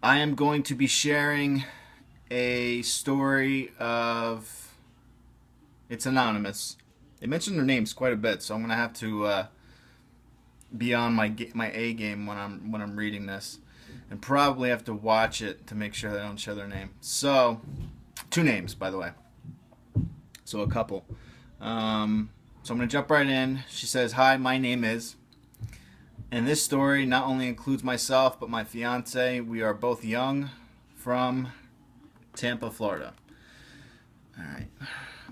I am going to be sharing a story of. It's anonymous. They mentioned their names quite a bit, so I'm gonna have to be on my A game when I'm reading this, and probably have to watch it to make sure they don't share their name. So, two names, by the way. So a couple. So I'm gonna jump right in. She says, "Hi, my name is." And this story not only includes myself but my fiance. We are both young, from Tampa, Florida. All right.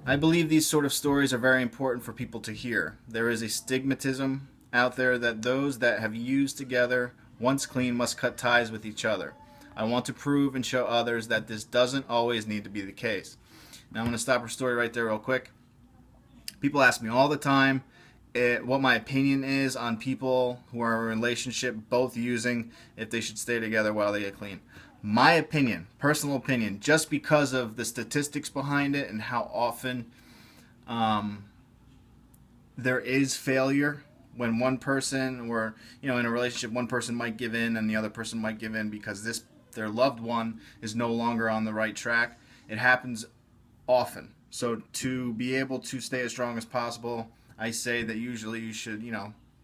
I believe these sort of stories are very important for people to hear. There is a stigmatism out there that those that have used together, once clean, must cut ties with each other. I want to prove and show others that this doesn't always need to be the case. Now I'm going to stop her story right there real quick. People ask me all the time what my opinion is on people who are in a relationship both using, if they should stay together while they get clean. My opinion, personal opinion, just because of the statistics behind it and how often um, there is failure when one person, or in a relationship, one person might give in and the other person might give in because their loved one is no longer on the right track. It happens often. So to be able to stay as strong as possible, I say that usually you should,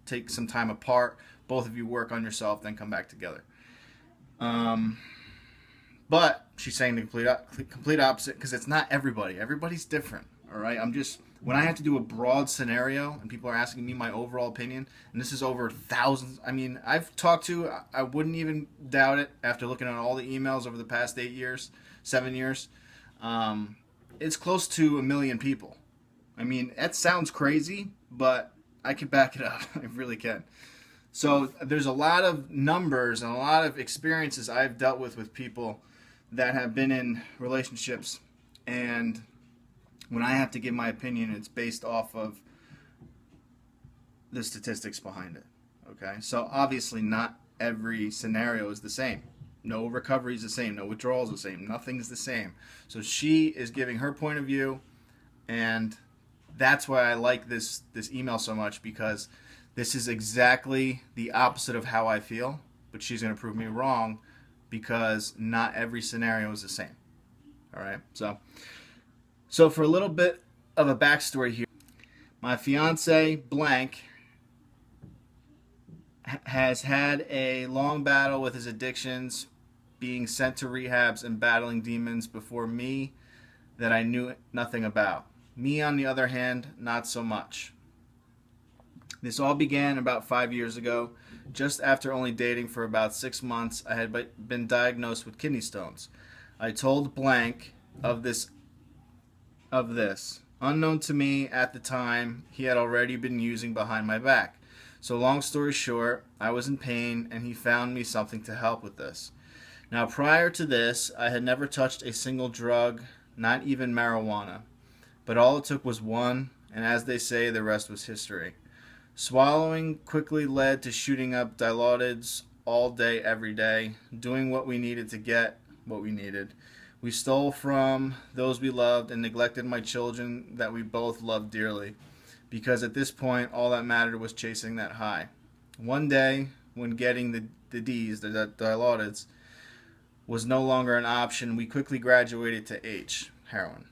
take some time apart. Both of you work on yourself, then come back together. Um, but she's saying the complete opposite, because it's not everybody. Everybody's different. All right. When I have to do a broad scenario and people are asking me my overall opinion, and this is over thousands. I mean, I've talked to. I wouldn't even doubt it after looking at all the emails over the past 8 years, 7 years. It's close to 1 million people. I mean, that sounds crazy, but I can back it up. I really can. So there's a lot of numbers and a lot of experiences I've dealt with people that have been in relationships, and when I have to give my opinion, it's based off of the statistics behind it. Okay, so obviously not every scenario is the same. No recovery is the same. No withdrawal is the same. Nothing's the same. So she is giving her point of view, and that's why I like this email so much, because this is exactly the opposite of how I feel, but she's going to prove me wrong, because not every scenario is the same. All right. So for a little bit of a backstory here, my fiance blank has had a long battle with his addictions, being sent to rehabs and battling demons before me that I knew nothing about. Me, on the other hand, not so much. This all began about 5 years ago. Just after only dating for about 6 months, I had been diagnosed with kidney stones. I told blank of this. Unknown to me at the time, he had already been using behind my back. So long story short, I was in pain and he found me something to help with this. Now prior to this, I had never touched a single drug, not even marijuana. But all it took was one, and as they say, the rest was history. Swallowing quickly led to shooting up dilutids all day, every day, doing what we needed to get what we needed. We stole from those we loved and neglected my children that we both loved dearly, because at this point, all that mattered was chasing that high. One day, when getting the D's, the dilutids, was no longer an option, we quickly graduated to H, heroin.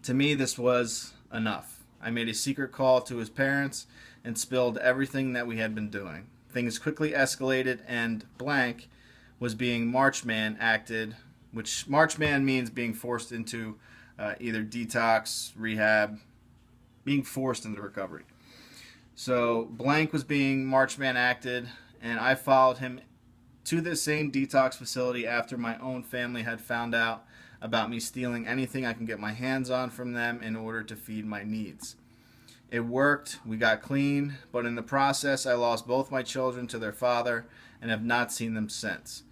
To me, this was enough. I made a secret call to his parents and spilled everything that we had been doing. Things quickly escalated, and blank was being Marchman acted, which Marchman means being forced into either detox, rehab, being forced into recovery. So blank was being Marchman acted, and I followed him to the same detox facility after my own family had found out about me stealing anything I can get my hands on from them in order to feed my needs. It worked, we got clean, but in the process I lost both my children to their father and have not seen them since.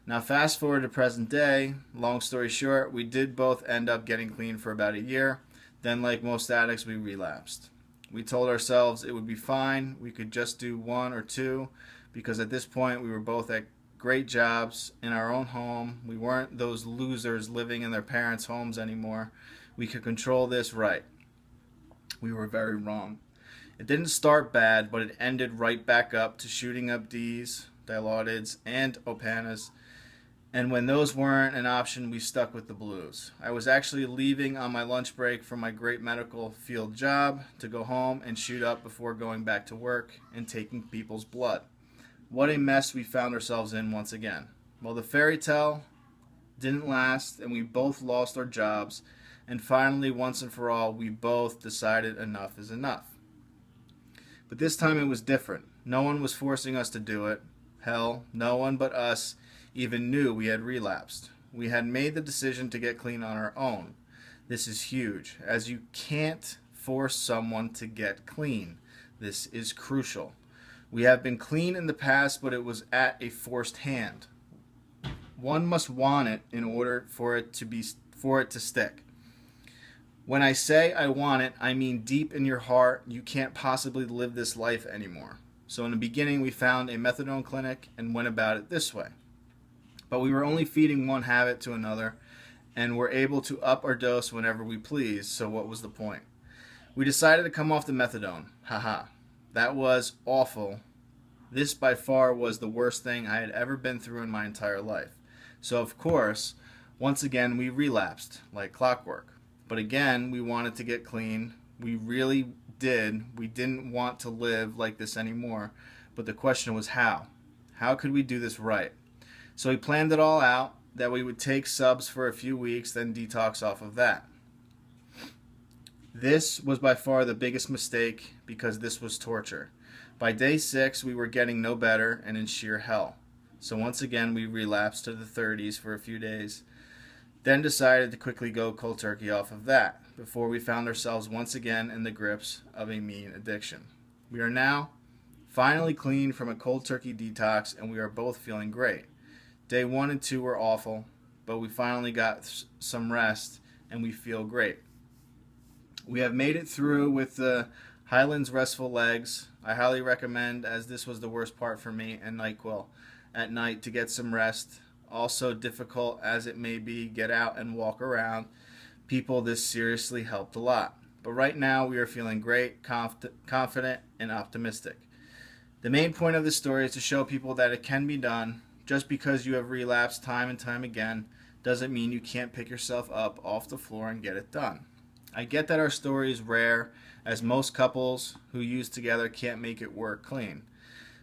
Now fast forward to present day, long story short, we did both end up getting clean for about a year, then like most addicts we relapsed. We told ourselves it would be fine, we could just do one or two, because at this point we were both at great jobs in our own home. We weren't those losers living in their parents' homes anymore. We could control this right. We were very wrong. It didn't start bad, but it ended right back up to shooting up D's, dilutids, and Opanas. And when those weren't an option, we stuck with the blues. I was actually leaving on my lunch break from my great medical field job to go home and shoot up before going back to work and taking people's blood. What a mess we found ourselves in once again. Well, the fairy tale didn't last, and we both lost our jobs. And finally, once and for all, we both decided enough is enough. But this time it was different. No one was forcing us to do it. Hell, no one but us even knew we had relapsed. We had made the decision to get clean on our own. This is huge, as you can't force someone to get clean. This is crucial. We have been clean in the past, but it was at a forced hand. One must want it in order for it to stick. When I say I want it, I mean deep in your heart, you can't possibly live this life anymore. So in the beginning, we found a methadone clinic and went about it this way. But we were only feeding one habit to another, and were able to up our dose whenever we pleased, so what was the point? We decided to come off the methadone. Haha. That was awful. This by far was the worst thing I had ever been through in my entire life. So of course, once again we relapsed, like clockwork. But again, we wanted to get clean. We really did. We didn't want to live like this anymore. But the question was how? How could we do this right? So we planned it all out, that we would take subs for a few weeks, then detox off of that. This was by far the biggest mistake because this was torture. By day 6, we were getting no better and in sheer hell. So once again, we relapsed to the 30s for a few days, then decided to quickly go cold turkey off of that before we found ourselves once again in the grips of a mean addiction. We are now finally clean from a cold turkey detox, and we are both feeling great. Day 1 and 2 were awful, but we finally got some rest and we feel great. We have made it through with the Highlands Restful Legs. I highly recommend, as this was the worst part for me, and NyQuil at night to get some rest. Also difficult as it may be, get out and walk around. People, this seriously helped a lot. But right now we are feeling great, confident, and optimistic. The main point of this story is to show people that it can be done. Just because you have relapsed time and time again doesn't mean you can't pick yourself up off the floor and get it done. I get that our story is rare, as most couples who use together can't make it work clean.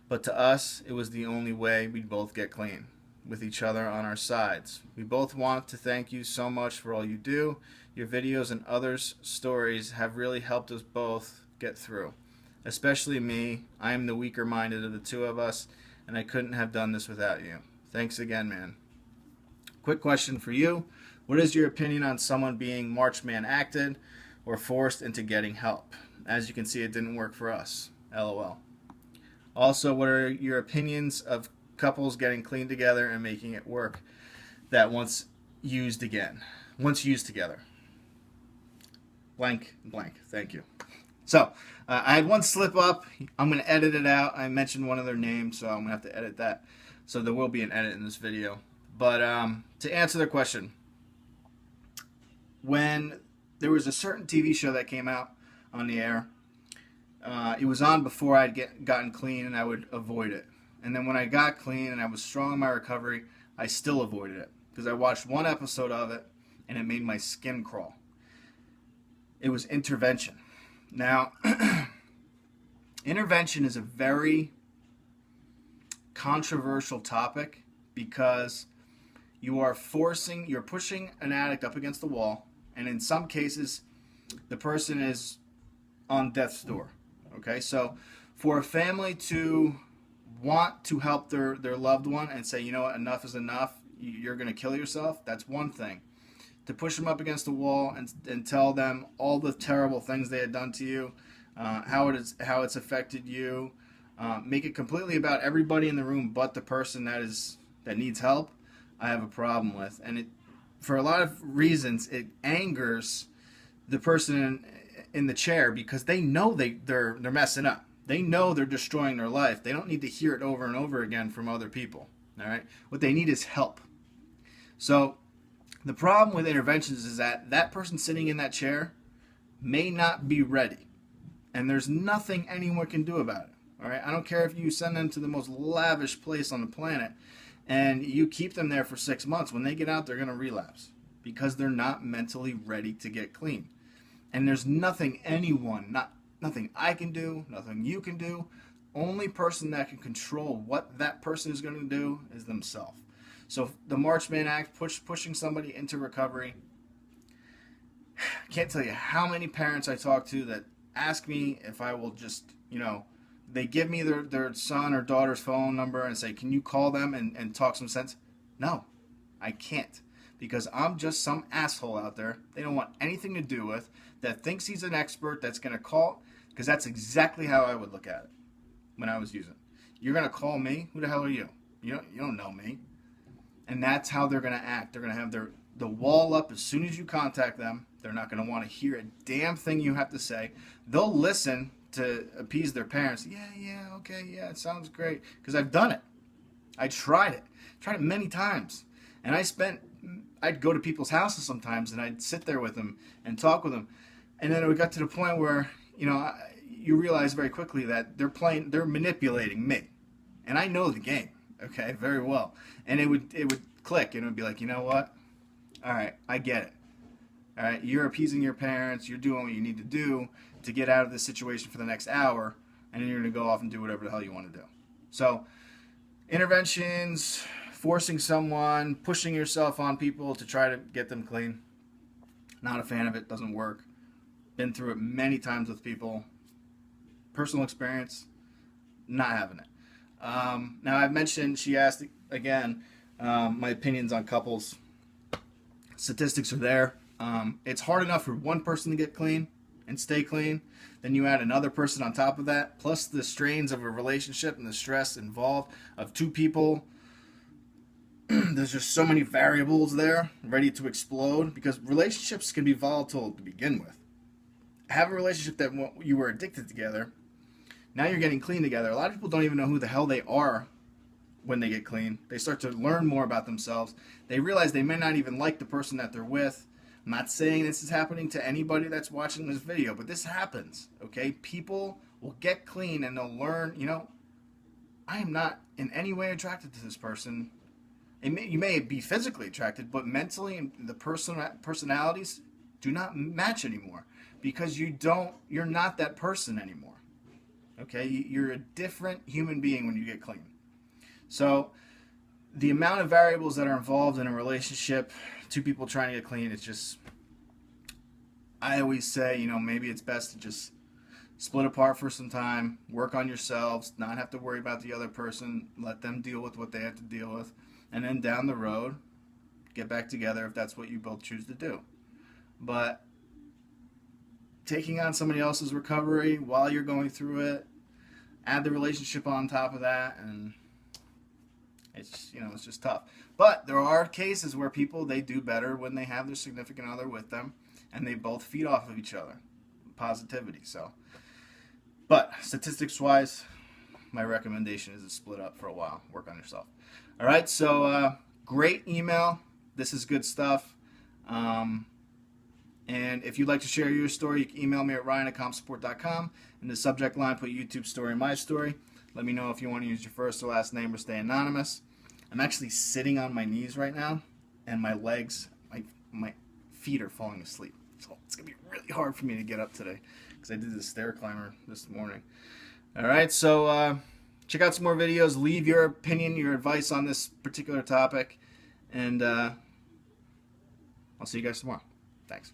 But to us, it was the only way we'd both get clean, with each other on our sides. We both want to thank you so much for all you do. Your videos and others' stories have really helped us both get through. Especially me. I am the weaker-minded of the two of us, and I couldn't have done this without you. Thanks again, man. Quick question for you. What is your opinion on someone being Marchman acted or forced into getting help? As you can see, it didn't work for us. LOL. Also, what are your opinions of couples getting clean together and making it work that once used together? Blank, blank. Thank you. So, I had one slip up. I'm going to edit it out. I mentioned one of their names, so I'm going to have to edit that. So there will be an edit in this video. But to answer their question, when there was a certain TV show that came out on the air, it was on before I'd gotten clean, and I would avoid it. And then when I got clean and I was strong in my recovery, I still avoided it because I watched one episode of it, and it made my skin crawl. It was Intervention. Now, intervention is a very controversial topic because you're pushing an addict up against the wall, and in some cases, the person is on death's door. Okay, so for a family to want to help their loved one and say, you know what, enough is enough, you're going to kill yourself, that's one thing. To push them up against the wall and tell them all the terrible things they had done to you, how it's affected you, make it completely about everybody in the room but the person that needs help, I have a problem with. And for a lot of reasons, it angers the person in the chair because they know they're messing up. They know they're destroying their life. They don't need to hear it over and over again from other people. All right, what they need is help. So the problem with interventions is that person sitting in that chair may not be ready, and there's nothing anyone can do about it. All right, I don't care if you send them to the most lavish place on the planet. and you keep them there for 6 months. When they get out, they're going to relapse because they're not mentally ready to get clean. And there's nothing nothing I can do, nothing you can do. Only person that can control what that person is going to do is themselves. So the Marchman Act, pushing somebody into recovery. I can't tell you how many parents I talk to that ask me if I will just, they give me their son or daughter's phone number and say, can you call them and talk some sense? No, I can't. Because I'm just some asshole out there they don't want anything to do with, that thinks he's an expert, that's going to call, because that's exactly how I would look at it when I was using. You're going to call me? Who the hell are you? You don't know me. And that's how they're going to act. They're going to have the wall up as soon as you contact them. They're not going to want to hear a damn thing you have to say. They'll listen to appease their parents. Yeah, okay, yeah, it sounds great. Because I've done it. I tried it. Tried it many times. And I'd go to people's houses sometimes and I'd sit there with them and talk with them. And then it got to the point where, you realize very quickly that they're manipulating me. And I know the game, okay, very well. And it would click and it would be like, you know what? All right, I get it. All right, you're appeasing your parents. You're doing what you need to do to get out of this situation for the next hour. And then you're going to go off and do whatever the hell you want to do. So interventions, forcing someone, pushing yourself on people to try to get them clean. Not a fan of it. Doesn't work. Been through it many times with people. Personal experience, not having it. Now I've mentioned, she asked again, my opinions on couples. Statistics are there. It's hard enough for one person to get clean and stay clean. Then you add another person on top of that, plus the strains of a relationship and the stress involved of two people. There's just so many variables there ready to explode, because relationships can be volatile to begin with. Have a relationship that you were addicted together. Now you're getting clean together. A lot of people don't even know who the hell they are when they get clean. They start to learn more about themselves. They realize they may not even like the person that they're with. I'm not saying this is happening to anybody that's watching this video, but this happens, okay? People will get clean and they'll learn, I am not in any way attracted to this person. You may be physically attracted, but mentally and the personalities do not match anymore, because you're not that person anymore. Okay, you're a different human being when you get clean. So the amount of variables that are involved in a relationship, two people trying to get clean, it's just, I always say, maybe it's best to just split apart for some time, work on yourselves, not have to worry about the other person, let them deal with what they have to deal with, and then down the road, get back together if that's what you both choose to do. But taking on somebody else's recovery while you're going through it, add the relationship on top of that, and it's just tough. But there are cases where they do better when they have their significant other with them and they both feed off of each other. Positivity. But statistics wise, my recommendation is to split up for a while, work on yourself. All right, so great email. This is good stuff. And if you'd like to share your story, you can email me at ryan@compsupport.com. In the subject line, put YouTube story, my story. Let me know if you want to use your first or last name or stay anonymous. I'm actually sitting on my knees right now, and my legs, my feet are falling asleep. So it's going to be really hard for me to get up today, because I did the stair climber this morning. All right, so check out some more videos. Leave your opinion, your advice on this particular topic. And I'll see you guys tomorrow. Thanks.